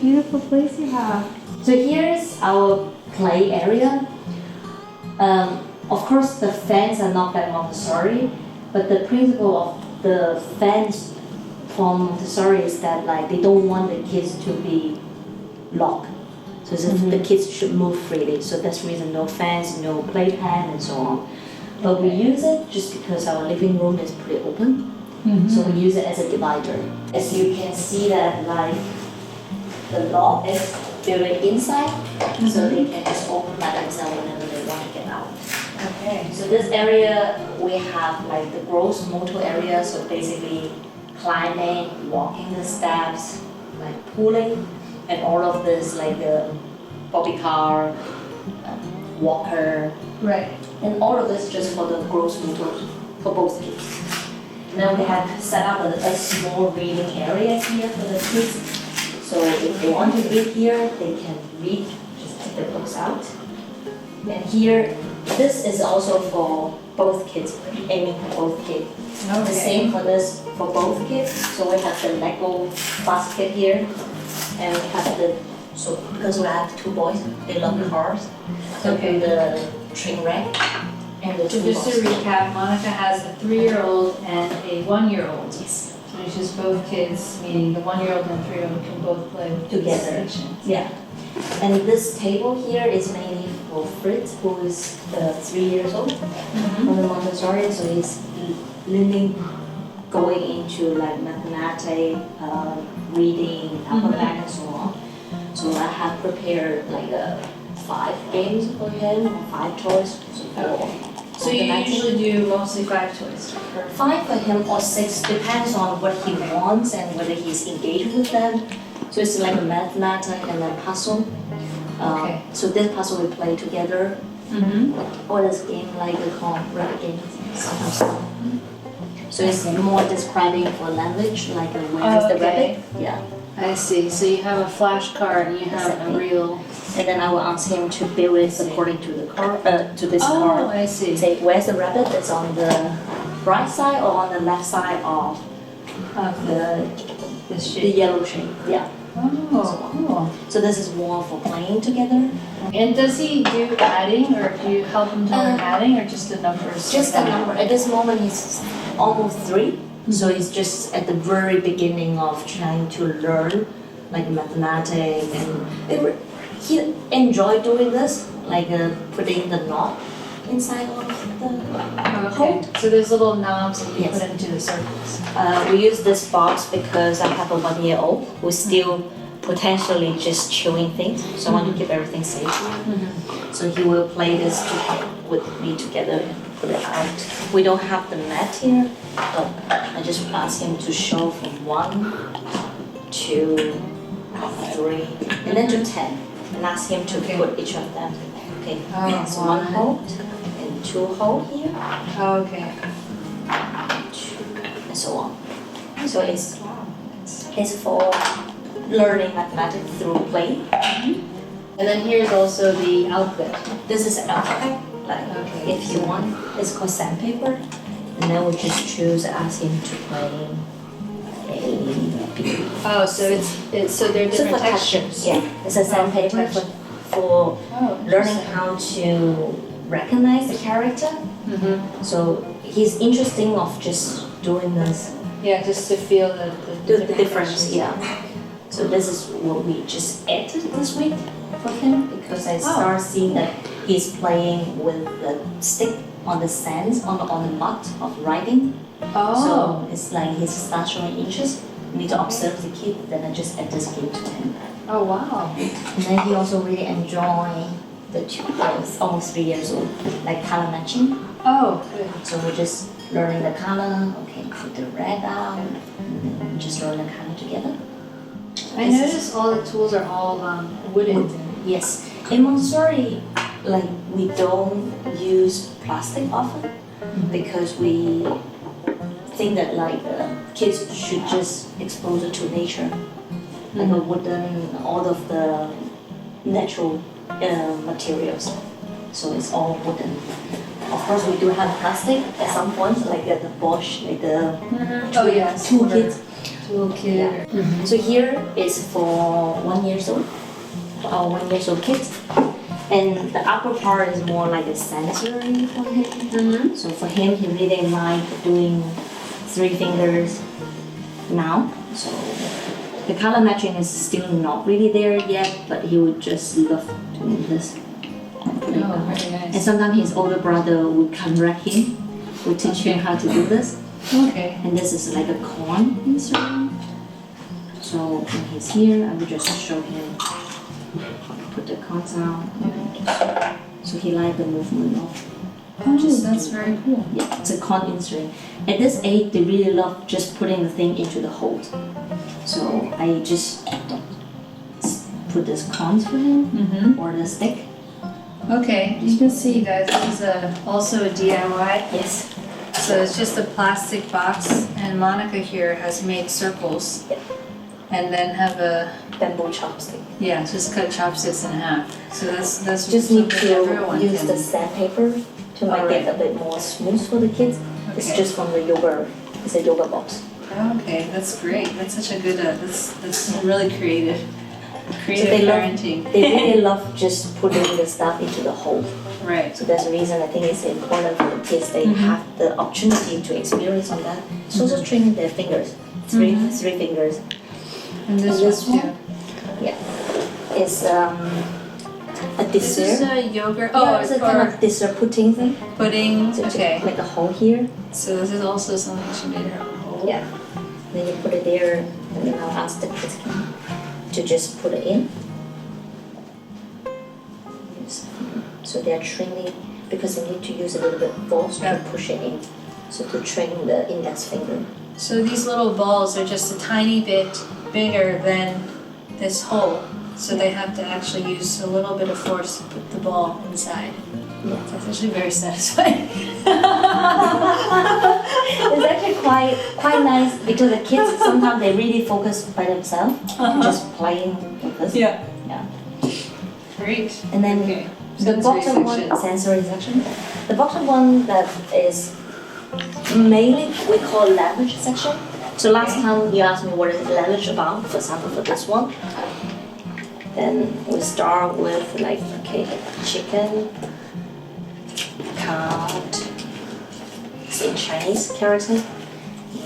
beautiful place you have. So here's our play area. Of course, the fans are not that Montessori, but the principle of the fans from Montessori is that like they don't want the kids to be locked. So the kids should move freely. So that's the reason no fans, no playpen, and so on. But we use it just because our living room is pretty open. So we use it as a divider. As you can see that like the lock is built inside, so they can just open by themselves whenever they want to get out. Okay. So this area we have like the gross motor area, so basically climbing, walking the steps, like pulling, and all of this like the bobby car, walker, Right. and all of this just for the gross motor for both kids. Then we have set up a small reading area here for the kids. So if they want to read here, they can read, just take the books out. And here, this is also for both kids, aiming for both kids. Okay. The same for this, for both kids. So we have the Lego basket here, and we have so because we have 2 boys, they love cars. So Okay. the train wreck and the So just to recap, Monica has a 3-year-old and a 1-year-old. Yes. So it's just both kids, meaning the 1-year-old and 3-year-old can both play with Together. the station. Yeah. And this table here is mainly for Fritz, who is 3 years old, from the Montessori, so he's learning, going into like mathematics, reading, alphabet, and so on. So I have prepared like 5 games for him, or 5 toys. So you usually do mostly 5 toys? 5 for him or 6, depends on what he wants and whether he's engaged with them. So it's like a mathematics and a puzzle. Okay. So this puzzle we play together. Or this game like we call rabbit game sometimes. So it's more describing for language, like where is the rabbit? Yeah. I see. So you have a flashcard and you have a real. And then I will ask him to build it according to the card, to this Oh, card. I see. Say where's the rabbit? It's on the right side or on the left side of the shape. yellow shape. Yeah. Oh, cool. So this is more for playing together. And does he do adding, or do you help him to learn adding, or just the numbers? Just the number. At this moment, he's almost 3, so he's just at the very beginning of trying to learn, like mathematics, and he enjoyed doing this, like putting the knot inside of the hole. So there's little knobs that you Yes. put into the circles. We use this box because I have a 1-year-old who's still potentially just chewing things, so I want to keep everything safe. So he will play this with me together and put it out. We don't have the mat here, but I just ask him to show from 1, 2, 3, and then to 10, and ask him to put each of them. Okay, so 1 hole and 2 hole here, Okay. 2, and so on. So it's for learning mathematics through play. And then here's also the outfit. This is alphabet. Like Okay. if you want, it's called sandpaper, and then we just choose ask him to play A, B. Oh, so it's so they're So different for textures. Yeah, it's a sandpaper for Oh, learning how to recognize the character. So he's interesting of just doing this, Yeah, just to feel the difference. Yeah. So this is what we just added this week for him because I start seeing that he's playing with the stick on the sands on the mud of writing. Oh. So it's like he starts showing interest. You need to observe the kid. Then I just add this game to him. Oh, wow. And then he also really enjoy the 2 boys, almost 3 years old, like color matching. Oh, good. So we're just learning the color. Okay, put the red out, and then just learn the color together. I noticed all the tools are all wooden. Yes. In Montessori, like we don't use plastic often because we think that like kids should just expose it to nature, like a wooden, all of the natural materials. So it's all wooden. Of course, we do have plastic at some point, like the Bosch, like the Oh, yes. toolkit. little kid. Yeah. So here is for 1 year old, our 1 year old kids. And the upper part is more like a sensory for him. So for him, he really liked doing 3 fingers now. So the color matching is still not really there yet, but he would just love doing this. Very And nice. sometimes his older brother would correct him, would teach him how to do this. Okay. And this is like a corn insert. So when he's here, I would just show him how to put the corns out. So he liked the movement of. That's very cool. Yeah, it's a corn insert. At this age, they really love just putting the thing into the hole. So I just put this corns for him or the stick. Okay, you can see guys, this is also a DIY. Yes. So it's just a plastic box, and Monica here has made circles. Yep. And then have a, Bamboo chopstick. yeah, just cut chopsticks in half. So that's Just need something to everyone use can. the sandpaper to make it a bit more smooth for the kids. It's Okay. just from the yoga. It's a yoga box. Okay, that's great. That's such a good, that's really creative. So Creative they parenting. They really love just putting the stuff into the hole. Right. So that's the reason I think it's important for the kids. They have the opportunity to experience on that. It's also training their fingers. Three fingers. And this This one one? too. Yeah. It's a This is dessert. a yogurt. Yeah, Oh, it's a for kind of dessert pudding thing. pudding. So to Okay. make a hole here. So this is also something she made her own hole. Yeah. Then you put it there, and then I'll ask the kids to just put it in. Yes. So they're training because they need to use a little bit of force to push it in. So to train the index finger. So these little balls are just a tiny bit bigger than this hole. So they have to actually use a little bit of force to put the ball inside. Yeah. That's actually very satisfying. It's actually quite nice because the kids sometimes they really focus by themselves, just playing with this. Yeah. Yeah. Great. And then Okay. the Sensory bottom section. one, sensory section. The bottom one that is mainly we call language section. So last time you asked me what is language about, for example for this one. Then we start with like okay, chicken, cat, it's in Chinese character,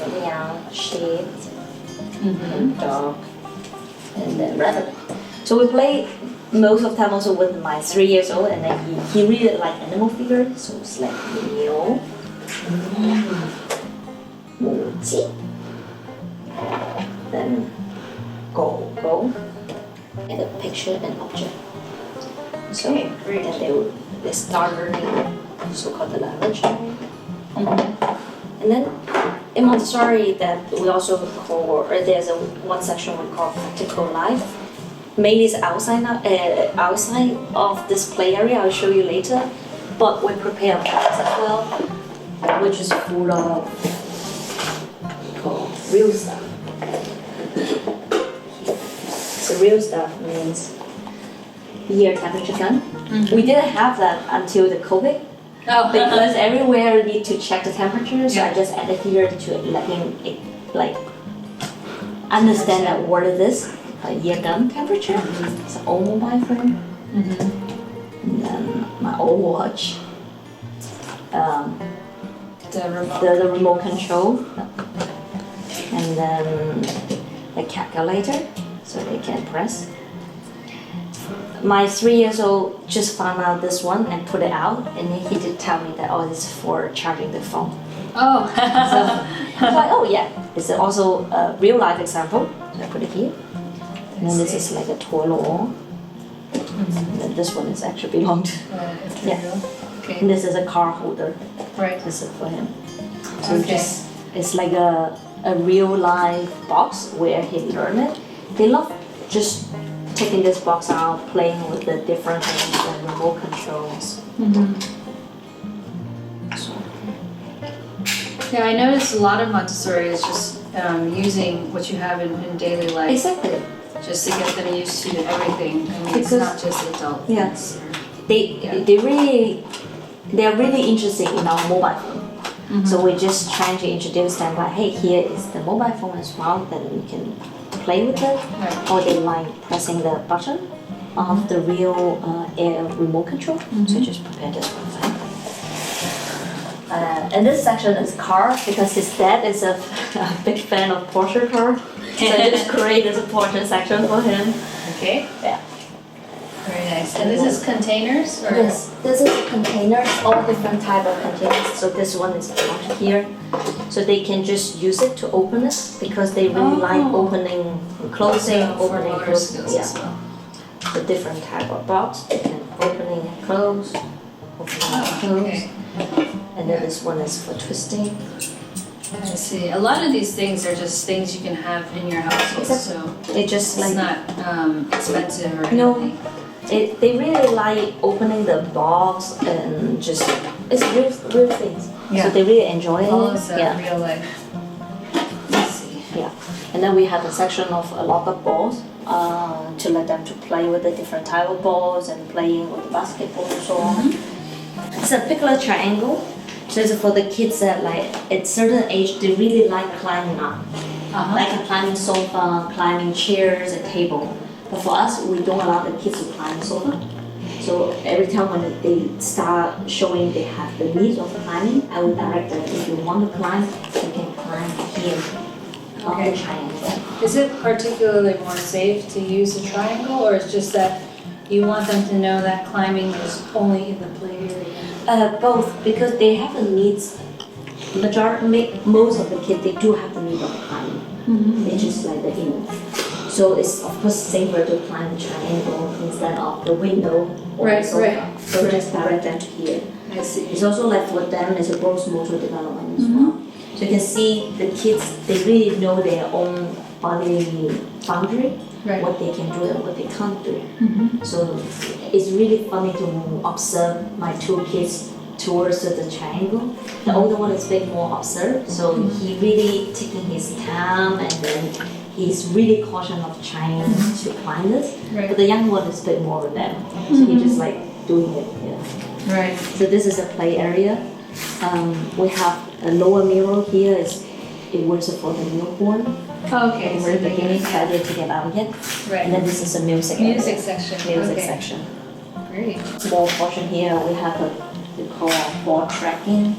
meow, sheep, and dog, and then rabbit. So we play most of the time also with my 3 years old, and then he really like animal figures, so it's like meow, 母鸡, then go, and a picture and object. So Okay, great. then they start learning so-called the language. And then in Montessori that we also call, or there's one section we call practical life. Made is outside of this play area. I'll show you later. But we prepare box as well, which is full of called real stuff. So real stuff means ear temperature gun. We didn't have that until the COVID. Oh. Because everywhere need to check the temperature, so Yeah. I just added here to let him like understand that what it is, a ear gun temperature. It's an old mobile phone, and then my old watch, The remote. the remote control, and then the calculator, so they can press. My 3 years old just found out this one and put it out, and then he did tell me that oh, this is for charging the phone. Oh. So I'm like, oh yeah, it's also a real life example. So I put it here. And then this is like a toy wall. And then this one is actually belonged. Yeah. Okay. And this is a car holder. Right. This is for him. So Okay. it's like a real life box where he learned it. They love just taking this box out, playing with the different things and remote controls. So, Yeah, I noticed a lot of Montessori is just using what you have in daily life, exactly. just to get them used to everything. I mean, it's Because- not just adult. Yes. things. They're really interested in our mobile phone. So we're just trying to introduce them like, hey, here is the mobile phone as well, then you can play with it. Right. Or they like pressing the button of the real air remote control. So just prepare this one for him. And this section is car because his dad is a big fan of Porsche car. So I just created a Porsche section for him. Okay. Yeah. Very nice. And this is containers? Or? Yes, this is containers, all different type of containers. So this one is out here. So they can just use it to open it because they really like opening and closing, opening and closing. As well. The different type of box. They can opening and close, opening and close. Okay. And then this one is for twisting. I see. A lot of these things are just things you can have in your household, so It just it's like not expensive or No. anything. they really like opening the box and just it's real things. Yeah. So they really enjoy it. Follows Yeah. real life. Let's see. Yeah. And then we have a section of a lot of balls to let them to play with the different type of balls and playing with the basketball and so on. It's a particular triangle. So it's for the kids that like at certain age they really like climbing up. Like climbing sofa, climbing chairs and table. But for us, we don't allow the kids to climb sofa. So every time when they start showing they have the need of climbing, I will direct them, if you want to climb, you can climb here on the triangle. Is it particularly more safe to use a triangle, or it's just that you want them to know that climbing is only in the play area? Both, because they have the needs. Most of the kids, they do have the need of climbing. They just like the So it's of course safer to climb the triangle instead of the window or the sofa. So just direct them to here. I see. It's also like for them, it's a gross motor development as well. So you can see the kids, they really know their own body boundary, what they can do and what they can't do. So it's really funny to observe my two kids towards the triangle. The older one is a bit more observed, so he really taking his time and then he's really cautious of trying to climb it. But the young one is a bit more rebel, so he just like doing it. Yeah. Right. So this is a play area. We have a lower mirror here. It works for the newborn. Okay. We're beginning to take it out yet. Right. And then this is a music area. Music section. Music Okay. section. Great. Small portion here. We have we call ball tracking.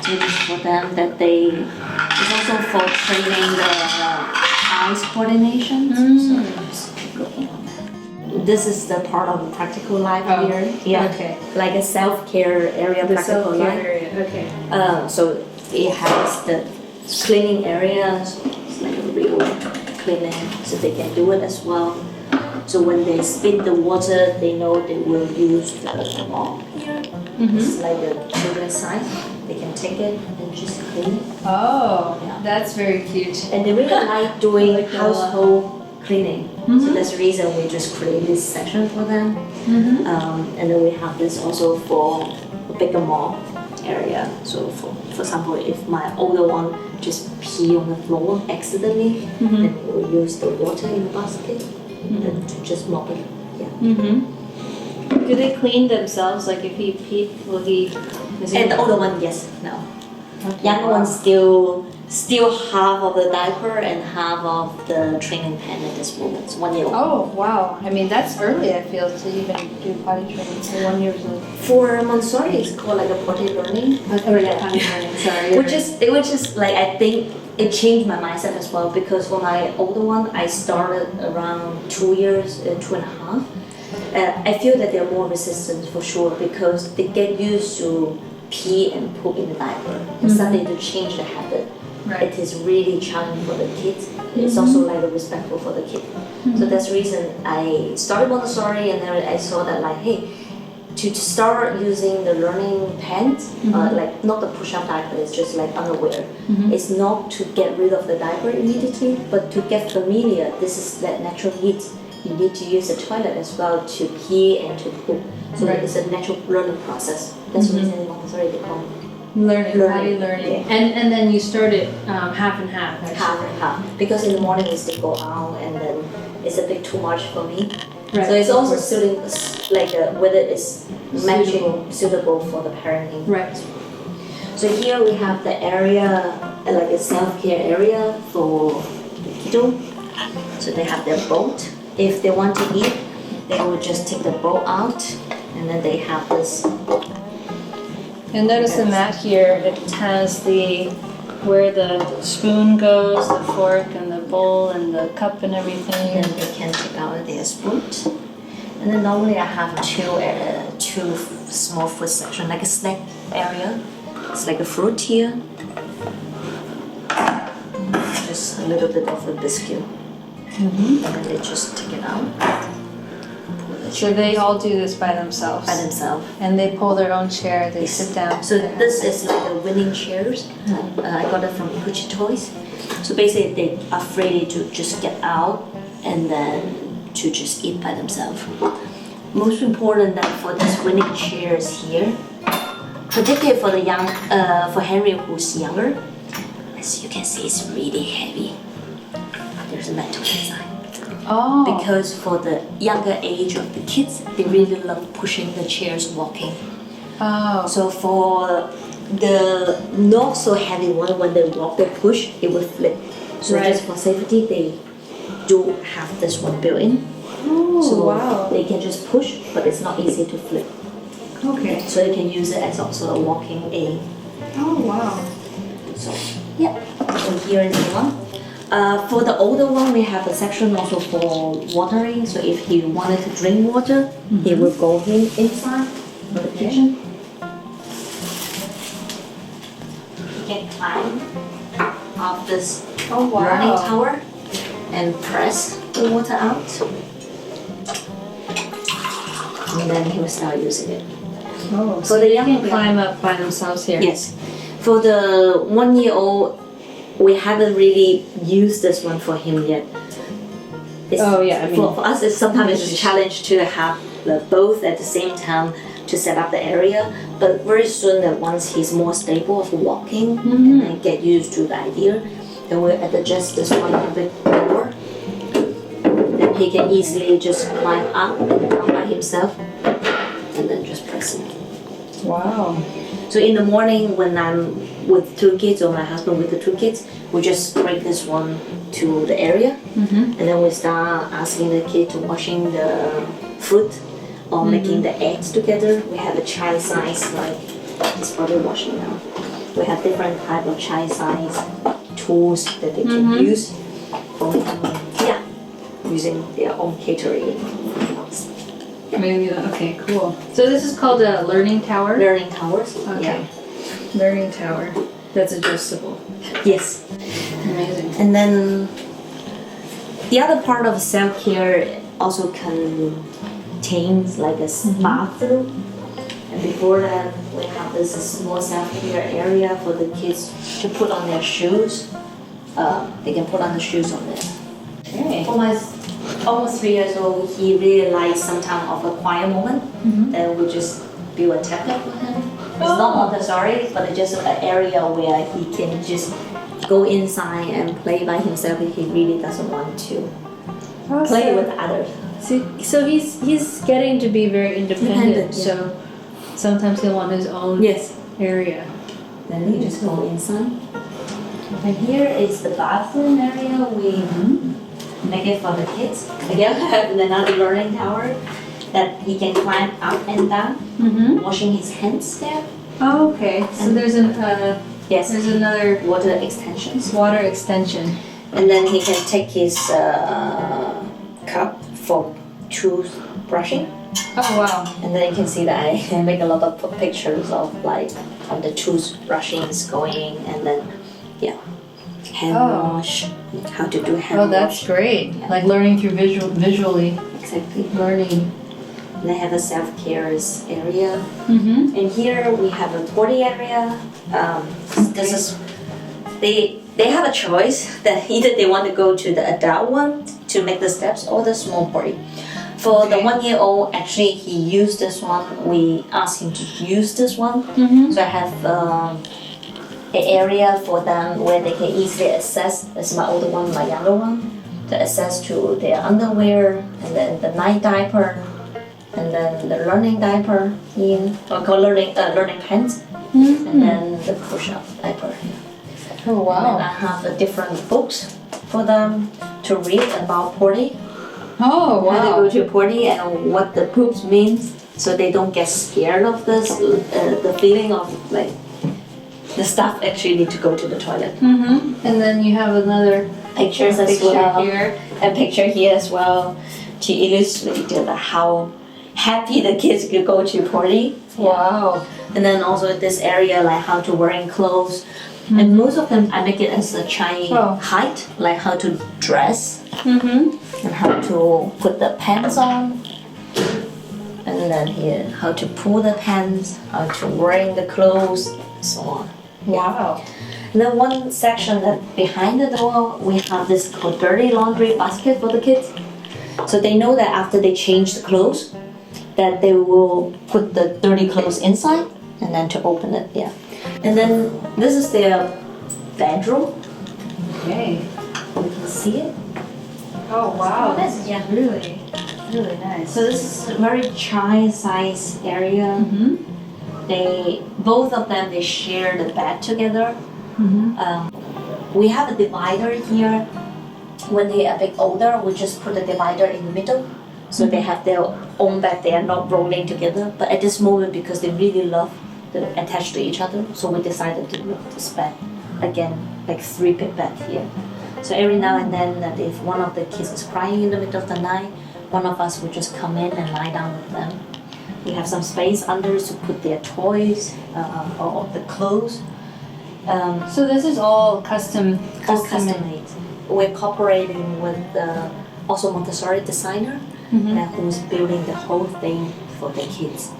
So it's for them that it's also for training the eyes coordination. So just keep looking on that. This is the part of the practical life here. Yeah. Okay. Like a self-care area, The practical self-care life. area. Okay. So it has the cleaning areas, it's like a real cleaning, so they can do it as well. So when they spin the water, they know they will use the mop here. It's like the children's size. They can take it and just clean. Oh, Yeah. that's very cute. And they really like doing Like a lot. household cleaning. So that's the reason we just create this section for them. And then we have this also for a bigger mop area. So for example, if my older one just pee on the floor accidentally, then we'll use the water in the basket and to just mop it. Yeah. Do they clean themselves? Like if he peed, will he? And the older one, yes, no. Okay. Younger one still half of the diaper and half of the training pen at this moment. It's 1 year old. Oh wow! I mean that's early. I feel to even do potty training for 1 year old. For Montessori, it's called like a potty learning. Oh yeah, potty training. Sorry. Which is like I think it changed my mindset as well because for my older one, I started around 2 years, 2.5. I feel that they're more resistant for sure because they get used to pee and poop in the diaper. And suddenly to change the habit, it is really challenging for the kids. It's also like respectful for the kid. So that's the reason I started Montessori and then I saw that like, hey, to start using the learning pants, like not the push-up diaper, it's just like underwear. It's not to get rid of the diaper immediately, but to get familiar. This is that natural need. You need to use the toilet as well to pee and to poop. So it's a natural learning process. That's the reason in Montessori they call it Learning. Yeah. And then you started half and half. Actually. half and half. Because in the morning we still go out and then it's a bit too much for me. Right. So it's also suiting, like whether it's matching suitable for the parenting. Right. So here we have the area, like a self-care area for kiddo. So they have their boat. If they want to eat, they will just take the boat out, and then they have this. And notice the mat here, it has where the spoon goes, the fork and the bowl and the cup and everything. And they can take out their spoon. And then normally I have two small food section, like a snack area. It's like a fruit here. Just a little bit of a biscuit. And then they just take it out. So they all do this by themselves. By themselves. And they pull their own chair, they sit down. So this is like the winning chairs. I got it from Pucci Toys. So basically they are free to just get out and then to just eat by themselves. Most important that for these winning chairs here, particularly for the young, for Henry who's younger, as you can see, it's really heavy. There's a metal inside. Oh. Because for the younger age of the kids, they really love pushing the chairs, walking. Oh. So for the not so heavy one, when they walk, they push, it will flip. So Right. just for safety, they do have this one built in. Oh, So wow. they can just push, but it's not easy to flip. Okay. So you can use it as also a walking aid. Oh, wow. So yeah, so here is the one. For the older one, we have a section also for watering. So if he wanted to drink water, he will go inside the kitchen. He can climb up this Oh, wow. running tower and press the water out. And then he will start using it. Oh, So the young can climb up by themselves here. Yes. For the 1-year-old, we haven't really used this one for him yet. Oh, yeah, I mean- for us, it's sometimes it's a challenge to have both at the same time to set up the area. But very soon, that once he's more stable of walking and then get used to the idea, then we'll adjust this one a bit more. Then he can easily just climb up and down by himself, and then just press it. Wow. So in the morning when I'm with 2 kids or my husband with the 2 kids, we just bring this one to the area, and then we start asking the kid to washing the fruit or making the eggs together. We have a child size, like he's probably washing now. We have different type of child size tools that they can use for using their own catering. Maybe, okay, cool. So this is called a learning tower? Learning towers. Okay. Learning tower. That's adjustable. Yes. Amazing. And then the other part of self-care also contains like a bathroom. And before that, we have this small self-care area for the kids to put on their shoes. They can put on the shoes on there. Okay. Almost 3 years old, he really likes some time of a quiet moment. Then we just build a tablet for him. It's not Montessori, but it's just an area where he can just go inside and play by himself if he really doesn't want to play with others. So he's getting to be very independent. Yeah. So sometimes he'll want his own area. Then he just go inside. And here is the bathroom area. We make it for the kids. Again, we have another learning tower that he can climb up and down, washing his hands there. Oh, okay. So there's Yes, there's another water extensions. water extension. And then he can take his cup for toothbrushing. Oh, wow. And then you can see that I make a lot of pictures of like how the toothbrushing is going, and then hand wash, how to do hand Oh, wash. that's great. Like learning through visually Exactly. learning. And they have a self-care area. Mm-hmm. And here we have a potty area. This is they have a choice that either they want to go to the adult one to make the steps or the small potty. For the 1-year-old, actually he used this one. We asked him to use this one. So I have an area for them where they can easily access. That's my older one, my younger one. To access to their underwear, and then the night diaper, and then the learning diaper or learning pants and then the push-up diaper. Oh And I wow. have different books for them to read about potty. Oh How to wow. go to potty and what the poops means, so they don't get scared of this, the feeling of like the stuff actually need to go to the toilet. And then you have another Pictures as picture well, here. and picture here as well to illustrate how happy the kids could go to potty. Wow. And then also this area like how to wearing clothes. And most of them I make it as a Chinese Oh. height, like how to dress and how to put the pants on. And then here, how to pull the pants, how to wearing the clothes, so on. Wow. And then one section that behind the door, we have this called dirty laundry basket for the kids. So they know that after they change the clothes, that they will put the dirty clothes inside and then to open it, yeah. And then this is their bedroom. Okay. You can see it. Oh wow. This is, yeah. Really, really nice. So this is a very child-size area. Both of them, they share the bed together. We have a divider here. When they are a bit older, we just put the divider in the middle. So they have their own bed, they are not rolling together. But at this moment, because they really love to attach to each other, so we decided to make this bed again, like 3 big bed here. So every now and then, if one of the kids is crying in the middle of the night, one of us would just come in and lie down with them. We have some space under to put their toys or the clothes. So this is all custom Custom made. We're cooperating with also Montessori designer who's building the whole thing for the kids.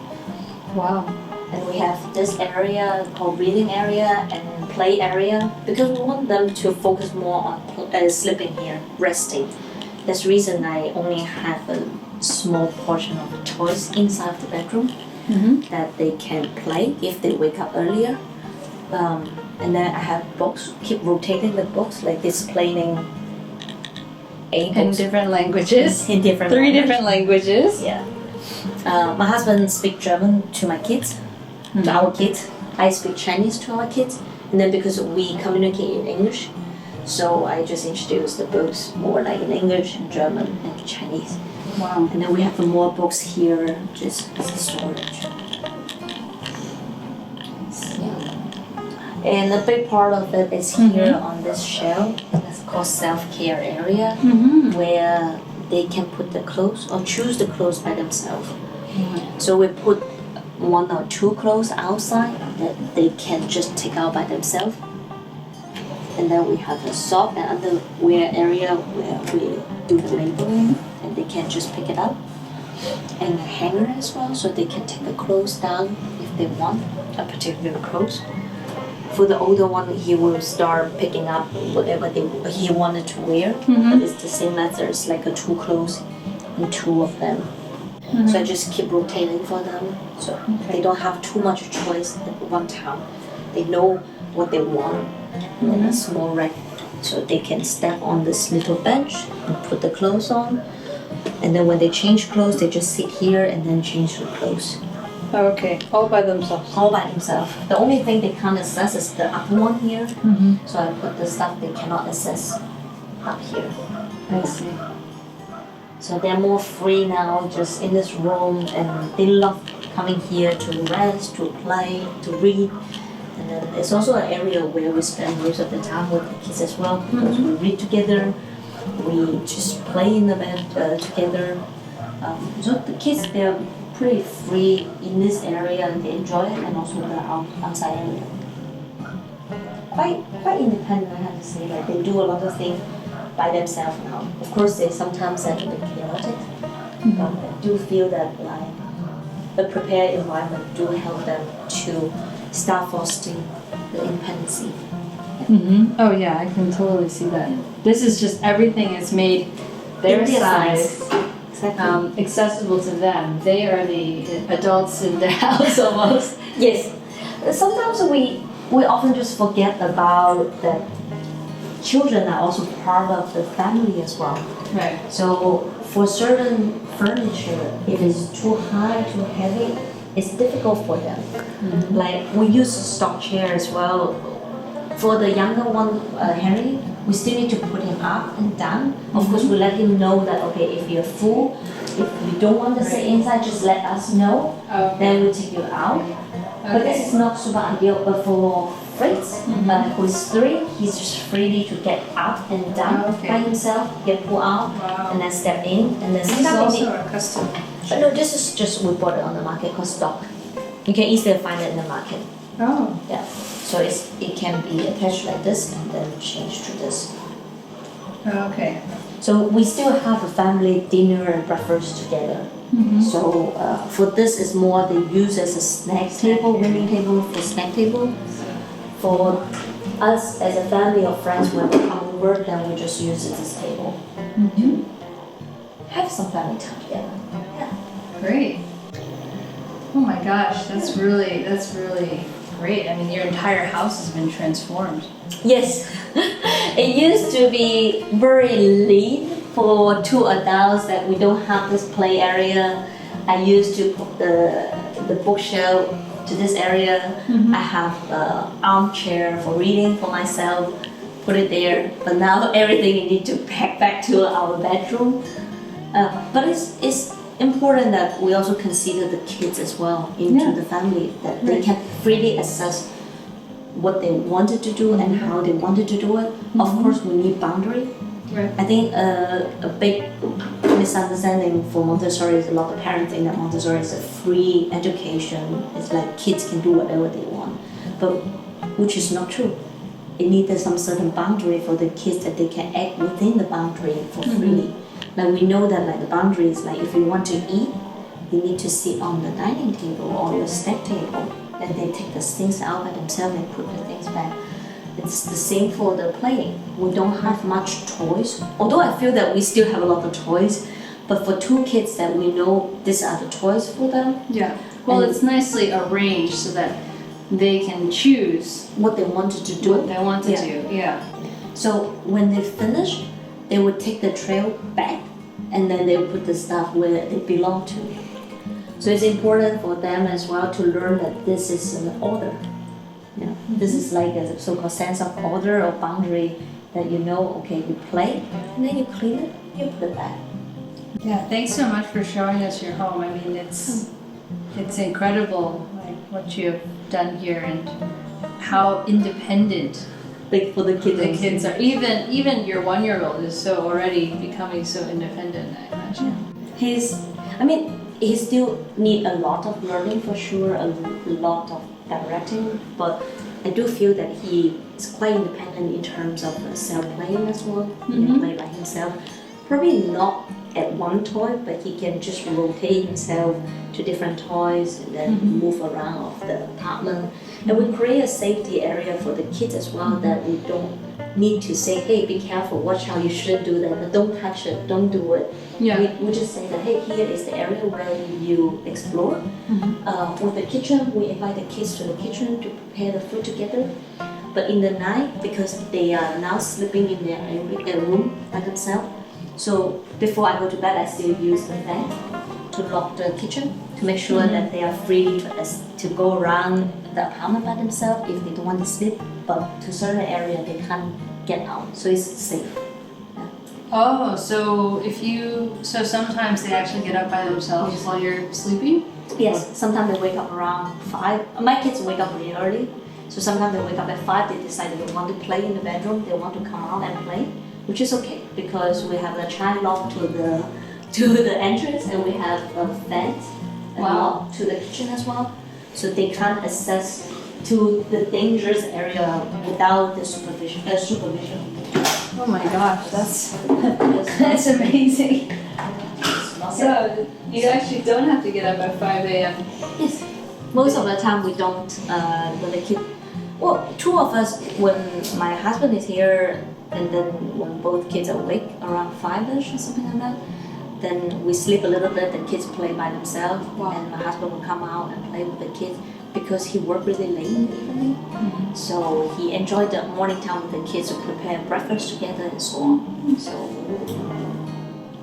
Wow. And we have this area called reading area and play area because we want them to focus more on sleeping here, resting. That's the reason I only have a small portion of toys inside of the bedroom that they can play if they wake up earlier. And then I have books, keep rotating the books, like displaying 8 In books different languages. in different 3 languages. different languages. Yeah. My husband speaks German to my kids, to our kids. I speak Chinese to our kids. And then because we communicate in English, so I just introduce the books more like in English and German and Chinese. Wow. And then we have more books here just as a storage. And a big part of it is here on this shelf. It's called self-care area, where they can put the clothes or choose the clothes by themselves. So we put 1 or 2 clothes outside that they can just take out by themselves. And then we have a sock and underwear area where we do the labeling and they can just pick it up. And a hanger as well, so they can take the clothes down if they want a particular clothes. For the older one, he will start picking up whatever he wanted to wear. But it's the same method. It's like 2 clothes and 2 of them. So I just keep rotating for them, so they don't have too much choice at one time. They know what they want, and then a small rack, so they can step on this little bench and put the clothes on. And then when they change clothes, they just sit here and then change the clothes. Okay. All by themselves. All by themselves. The only thing they can't access is the upper one here. So I put the stuff they cannot access up here. I see. So they're more free now, just in this room, and they love coming here to rest, to play, to read. And then it's also an area where we spend most of the time with the kids as well, because we read together, we just play in the bed together. So the kids, they're pretty free in this area and they enjoy it, and also the outside area. Quite independent, I have to say. Like they do a lot of things by themselves now. Of course, they sometimes are a bit chaotic, but I do feel that like the prepared environment do help them to start fostering the independency. Oh yeah, I can totally see that. This is just everything is made their In their size. Exactly. Accessible to them. They are the adults in their house almost. Yes. Sometimes we often just forget about that children are also part of the family as well. Right. So for certain furniture, if it's too high, too heavy, it's difficult for them. Like we use stock chair as well. For the younger one, Henry, we still need to put him up and down. Of course, we let him know that okay, if you're full, if you don't want to sit inside, just let us know. Then we'll take you out. But this is not super ideal. But for Fritz, who's 3, he's just free to get up and down by himself, get pulled out, and then step in. And then This is also a custom. but no, this is just we bought it on the market called stock. You can easily find it in the market. Oh. Yeah. So it can be attached like this and then change to this. Okay. So we still have a family dinner and breakfast together. So for this is more they use as a snack table, winning table for snack table. For us as a family or friends when we come over, then we just use it as a table to have some family time together. Yeah. Great. Oh my gosh, that's really great. I mean, your entire house has been transformed. Yes, it used to be very lean for 2 adults that we don't have this play area. I used to put the bookshelf to this area. I have an armchair for reading for myself, put it there. But now everything you need to pack back to our bedroom. But it's important that we also consider the kids as well into the family, that they can freely assess what they wanted to do and how they wanted to do it. Of course, we need boundary. Right. I think a big misunderstanding for Montessori is a lot of parents think that Montessori is a free education. It's like kids can do whatever they want, but which is not true. It needs some certain boundary for the kids that they can act within the boundary for freely. Like we know that like the boundaries, like if you want to eat, you need to sit on the dining table or your snack table, and they take the things out by themselves and put the things back. It's the same for the playing. We don't have much toys, although I feel that we still have a lot of toys, but for 2 kids that we know these are the toys for them. Yeah. Well, And- it's nicely arranged so that they can choose What they wanted to do. what they want to Yeah. do. Yeah. So when they finish, they would take the trail back and then they would put the stuff where they belong to. So it's important for them as well to learn that this is an order. Yeah. This is like a so-called sense of order or boundary that you know, okay, you play and then you clean it, you put it back. Yeah. Thanks so much for showing us your home. I mean, it's incredible like what you've done here and how independent Like for the kids. the kids are. Even your 1-year-old is so already becoming so independent, I imagine. He still need a lot of learning for sure, a lot of directing, but I do feel that he is quite independent in terms of self-playing as well. He can play by himself. Probably not at one toy, but he can just rotate himself to different toys and then move around of the apartment. And we create a safety area for the kids as well, that we don't need to say, hey, be careful, watch out, you shouldn't do that, but don't touch it, don't do it. Yeah. We just say that, hey, here is the area where you explore. For the kitchen, we invite the kids to the kitchen to prepare the food together. But in the night, because they are now sleeping in their room by themselves, so before I go to bed, I still use the fan to lock the kitchen to make sure that they are free to go around the apartment by themselves if they don't want to sleep. But to a certain area, they can't get out, so it's safe. Oh, so sometimes they actually get up by themselves while you're sleeping? Yes, sometimes they wake up around 5. My kids wake up really early, so sometimes they wake up at 5. They decide they want to play in the bedroom. They want to come out and play, which is okay because we have a child lock to the entrance and we have a fence lock to the kitchen as well, so they can't access to the dangerous area without the supervision. Oh my gosh, that's amazing. So you actually don't have to get up at 5 a.m. Yes. Most of the time we don't when the kid. Well, 2 of us when my husband is here, and then when both kids are awake around 5ish or something like that, then we sleep a little bit. The kids play by themselves, and my husband will come out and play with the kids because he worked really late in the evening. So he enjoyed the morning time with the kids to prepare breakfast together and so on. So.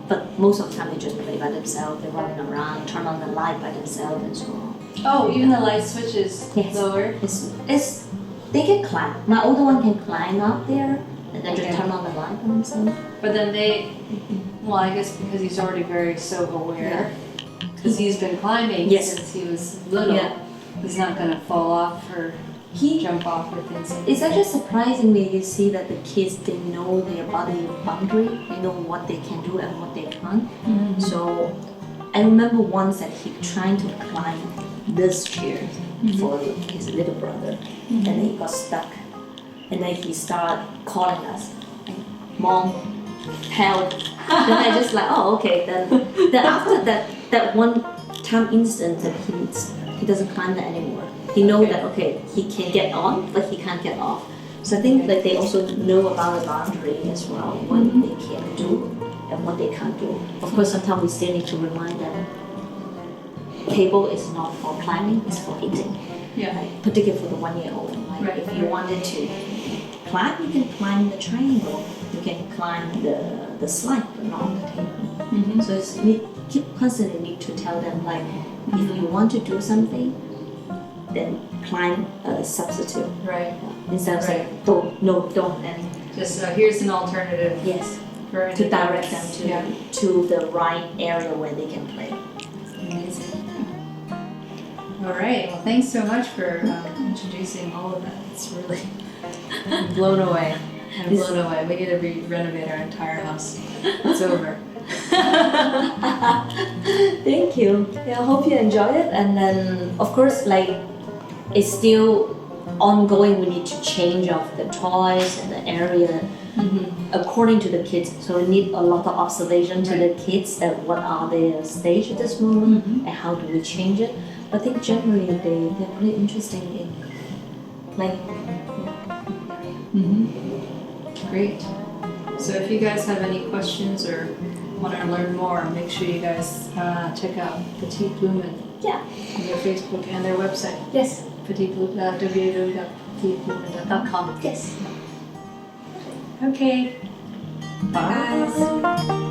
But most of the time they just play by themselves, they're running around, turn on the light by themselves and so on. Oh, even the light switch is Yes. lower. It's they can climb. My older one can climb up there and then Okay. just turn on the light on himself. But then well, I guess because he's already very so aware, because he's been climbing Yes. since he was little, Yeah. he's not gonna fall off or jump off or things like It's that. actually surprisingly you see that the kids they know their body boundary, they know what they can do and what they can't. So I remember once that he trying to climb this chair for his little brother, and then he got stuck, and then he started calling us, like, "Mom, help!" Then I just like, "Oh, okay." Then after that one time instant that he doesn't climb that anymore. He knows that okay, he can get on, but he can't get off. So I think that they also know about the boundary as well, what they can do and what they can't do. Of course, sometimes we still need to remind them. Table is not for climbing; it's for eating. Yeah. Like, particularly for the 1-year-old. Like Right. if you wanted to climb, you can climb the triangle. You can climb the slide, but not the table. So it's constantly need to tell them like, if you want to do something, then climb a substitute. Right. Instead of saying don't, and Just here's an alternative yes, for to direct them to the right area where they can play. Amazing. All right. Well, thanks so much for introducing all of that. It's really I'm blown away. I'm blown away. We need to renovate our entire house. It's over. Thank you. Yeah, I hope you enjoyed it. And then, of course, like it's still ongoing. We need to change of the toys and the area according to the kids. So we need a lot of observation to the kids that what are their stage at this moment and how do we change it. I think generally they're pretty interesting in like Great. So if you guys have any questions or want to learn more, make sure you guys check out Petite Blumen. yeah. On their Facebook and their website, Yes. www.petiteblumen.com. Yes. Okay. Bye. Bye.